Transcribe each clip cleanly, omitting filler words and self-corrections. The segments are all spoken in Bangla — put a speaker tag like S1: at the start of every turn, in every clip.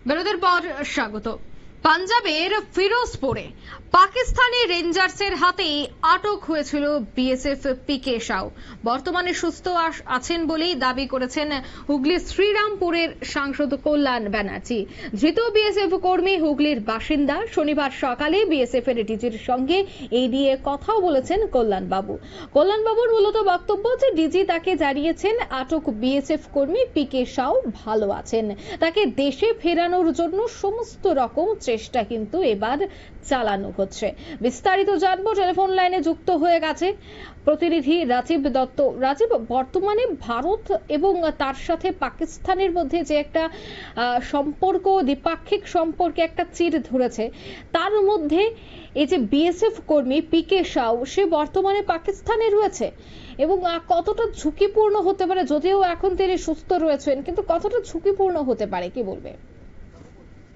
S1: বিরতির পর স্বাগত। পাঞ্জাবের ফিরোজপুরে পাকিস্তানি রেঞ্জার্সের হাতে আটক হয়েছিল বিএসএফ পিকে সাউ। বর্তমানে সুস্থ আছেন বলেই দাবি করেছেন হুগলির শ্রীরামপুরের সাংসদ কল্যাণ ব্যানার্জি। ধৃত বিএসএফ কর্মী হুগলির বাসিন্দা। শনিবার সকালে বিএসএফ এর ডিজির সঙ্গে এই নিয়ে কথাও বলেছেন কল্যাণবাবু। কল্যাণবাবুর মূলত বক্তব্য যে ডিজি তাকে জানিয়েছেন আটক বিএসএফ কর্মী পিকে সাউ ভালো আছেন, তাকে দেশে ফেরানোর জন্য সমস্ত রকম চেষ্টা কিন্তু এবার চালানো হচ্ছে। বিস্তারিত জানবো, টেলিফোন লাইনে যুক্ত হয়ে গেছে প্রতিনিধি রাজীব দত্ত। রাজীব, বর্তমানে ভারত এবং তার সাথে পাকিস্তানের মধ্যে যে একটা সম্পর্ক, দ্বিপাক্ষিক সম্পর্কে একটা চির ধরেছে, তার মধ্যে এই যে বিএসএফ কর্মী পিকে সাউ, সে বর্তমানে পাকিস্তানে রয়েছে এবং কতটা ঝুঁকিপূর্ণ হতে পারে? যদিও এখন তিনি সুস্থ রয়েছেন, কিন্তু কতটা ঝুঁকিপূর্ণ হতে পারে কি বলবে?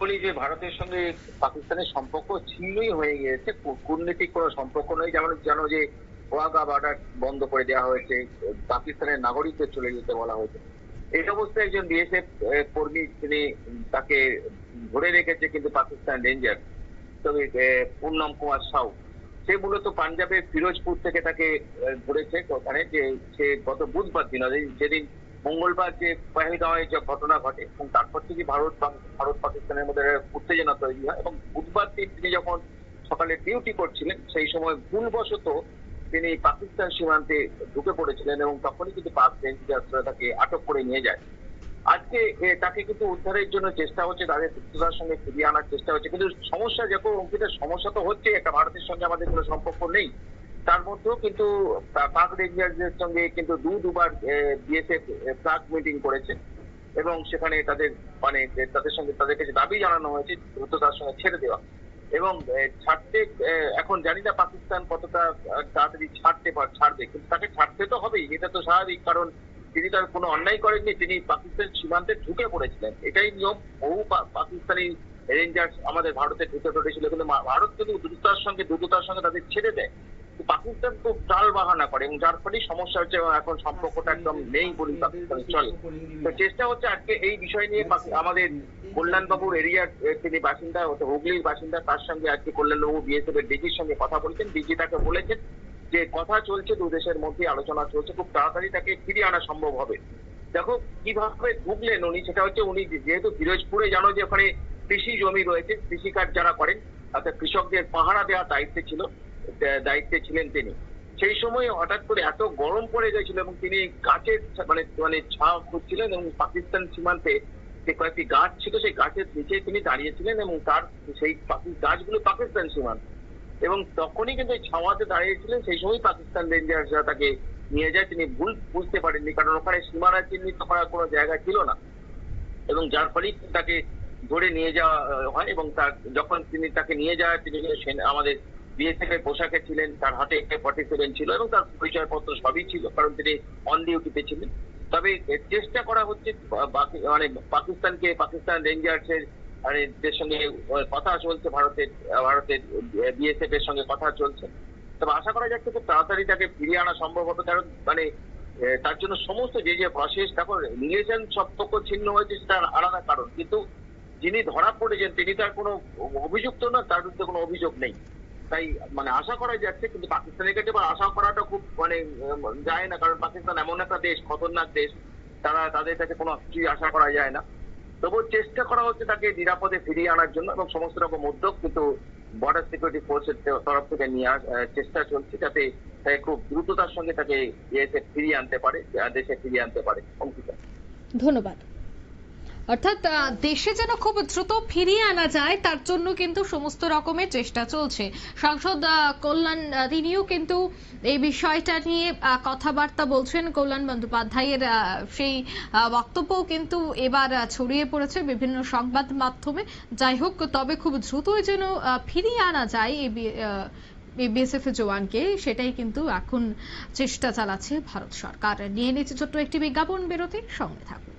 S2: বলি যে ভারতের সঙ্গে পাকিস্তানের সম্পর্ক ছিন্নই হয়ে গিয়েছে, কূটনৈতিক কোনো সম্পর্ক নয়। যেমন জানো যে ওয়াঘা বর্ডার বন্ধ করে দেওয়া হয়েছে, পাকিস্তানের নাগরিকদের চলে যেতে বলা হয়েছে। এই অবস্থায় একজন বিএসএফ কর্মী তিনি তাকে ধরে রেখেছে কিন্তু পাকিস্তান রেঞ্জার, তবে পূর্ণম কুমার সাউ। সে মূলত পাঞ্জাবের ফিরোজপুর থেকে তাকে ধরেছে ওখানে, যে সে গত বুধবার দিন, যেদিন মঙ্গলবার যে পহেলগাঁওয়ে যে ঘটনা ঘটে এবং তারপর থেকে ভারত পাকিস্তানের মধ্যে উত্তেজনা তৈরি হয়। এবং বুধবার দিন তিনি যখন সকালে ডিউটি করছিলেন, সেই সময় ভুলবশত তিনি পাকিস্তান সীমান্তে ঢুকে পড়েছিলেন এবং তখনই কিন্তু পাক রেঞ্জার্সরা তাকে আটক করে নিয়ে যায়। আজকে তাকে কিন্তু উদ্ধারের জন্য চেষ্টা হচ্ছে, তাদের দ্রুততার সঙ্গে ফিরিয়ে আনার চেষ্টা হচ্ছে। কিন্তু সমস্যা, যখন অঙ্কিতের সমস্যা তো হচ্ছে, একটা ভারতের সঙ্গে আমাদের কোনো সম্পর্ক নেই, তার মধ্যেও কিন্তু পাক রেঞ্জার্সদের সঙ্গে কিন্তু দুবার বিএসএফ ফ্ল্যাগ মিটিং করেছে এবং সেখানে তাদের সঙ্গে তাদের কাছে দাবি জানানো হয়েছে দ্রুততার সঙ্গে ছেড়ে দেওয়া এবং ছাড়তে। এখন জানি না পাকিস্তান কতটা তাড়াতাড়ি ছাড়বে, কিন্তু তাকে ছাড়তে তো হবেই, এটা তো স্বাভাবিক। কারণ তিনি তার কোনো অন্যায় করেননি, তিনি পাকিস্তান সীমান্তে ঢুকে পড়েছিলেন, এটাই নিয়ম। বহু পাকিস্তানি রেঞ্জার্স আমাদের ভারতে ঢুকে পড়েছিল, কিন্তু ভারত কিন্তু দ্রুততার সঙ্গে তাদের ছেড়ে দেয়। পাকিস্তান খুব টাল বাহানা করে এবং যার ফলে সমস্যা হচ্ছে এবং এখন সম্পর্কটা একদম নেই বলে পাকিস্তানে চলে। তো চেষ্টা হচ্ছে আজকে এই বিষয় নিয়ে আমাদের কল্যাণবাবুর এরিয়ার তিনি বাসিন্দা, হুগলির বাসিন্দা, তার সঙ্গে আজকে কল্যাণবাবু বিএসএফ এর ডিজির সঙ্গে কথা বলেছেন। ডিজি তাকে বলেছেন যে কথা চলছে, দু দেশের মধ্যে আলোচনা চলছে, খুব তাড়াতাড়ি তাকে ফিরিয়ে আনা সম্ভব হবে। দেখো কিভাবে ঢুকলেন উনি, সেটা হচ্ছে উনি যেহেতু ফিরোজপুরে জানো যে ওখানে কৃষি জমি রয়েছে, কৃষিকাজ যারা করেন, অর্থাৎ কৃষকদের পাহারা দেওয়ার দায়িত্বে ছিলেন তিনি। সেই সময় হঠাৎ করে এত গরম পড়ে গেছিল এবং তিনি গাছের মানে ছায়া খুঁজছিলেন এবং পাকিস্তান সীমান্তে যে কয়েকটি গাছ ছিল, সেই গাছের নিচে তিনি দাঁড়িয়েছিলেন এবং তার সেই গাছগুলো পাকিস্তান সীমান্ত, এবং তখনই কিন্তু ছাওয়াতে দাঁড়িয়েছিলেন। সেই সময় পাকিস্তান রেঞ্জার্সরা তাকে নিয়ে যায়। তিনি ভুল বুঝতে পারেননি, কারণ ওখানে সীমানা চিহ্নিত করার কোনো জায়গা ছিল না, এবং যার ফলেই তাকে ধরে নিয়ে যাওয়া হয়। এবং যখন তিনি তাকে নিয়ে যায়, তিনি আমাদের বিএসএফ এর পোশাকে ছিলেন, তার হাতে AK-47 ছিল এবং তার পরিচয়পত্র সবই ছিল, কারণ তিনি অন ডিউটিতে ছিলেন। তবে চেষ্টা করা হচ্ছে পাকিস্তান রেঞ্জার্সের দের সঙ্গে কথা চলছে, ভারতের বিএসএফ এর সঙ্গে কথা চলছে। তবে আশা করা যাচ্ছে খুব তাড়াতাড়ি তাকে ফিরিয়ে আনা সম্ভব হবে, কারণ তার জন্য সমস্ত যে প্রসেস, তারপর রিলেশন সম্পর্ক ছিন্ন হয়েছে সেটা আলাদা কারণ, কিন্তু যিনি ধরা পড়েছেন তিনি তার কোনো অভিযুক্ত না, তার বিরুদ্ধে কোনো অভিযোগ নেই। তাই আশা করা যাচ্ছে, কিন্তু পাকিস্তানের কাছে আশা করাটা খুব যায় না, কারণ পাকিস্তান এমন একটা দেশ, খতরনাক দেশ, তাদের কাছে কোনো কিছুই আশা করা যায় না। তবুও চেষ্টা করা হচ্ছে তাকে নিরাপদে ফিরিয়ে আনার জন্য এবং সমস্ত রকম উদ্যোগ কিন্তু বর্ডার সিকিউরিটি ফোর্সের তরফ থেকে নিয়ে চেষ্টা চলছে, যাতে খুব দ্রুততার সঙ্গে তাকে ফিরিয়ে আনতে পারে, দেশে ফিরিয়ে আনতে পারে। অঙ্কিতা,
S1: ধন্যবাদ। অর্থাৎ দেশে যেন খুব দ্রুত ফিরিয়ে আনা যায়, তার জন্য কিন্তু সমস্ত রকমের চেষ্টা চলছে। সাংসদ কল্যাণ তিনিও কিন্তু এই বিষয়টা নিয়ে কথাবার্তা বলছেন। কল্যাণ বন্দ্যোপাধ্যায়ের সেই বক্তব্যও কিন্তু এবার ছড়িয়ে পড়েছে বিভিন্ন সংবাদ মাধ্যমে। যাই হোক, তবে খুব দ্রুতই যেন ফিরিয়ে আনা যায় এই বিএসএফ জওয়ানকে, সেটাই কিন্তু এখন চেষ্টা চালাচ্ছে ভারত সরকার। নিয়ে নিচ্ছে ছোট্ট একটি বিজ্ঞাপন বিরতি, সঙ্গে থাকুন।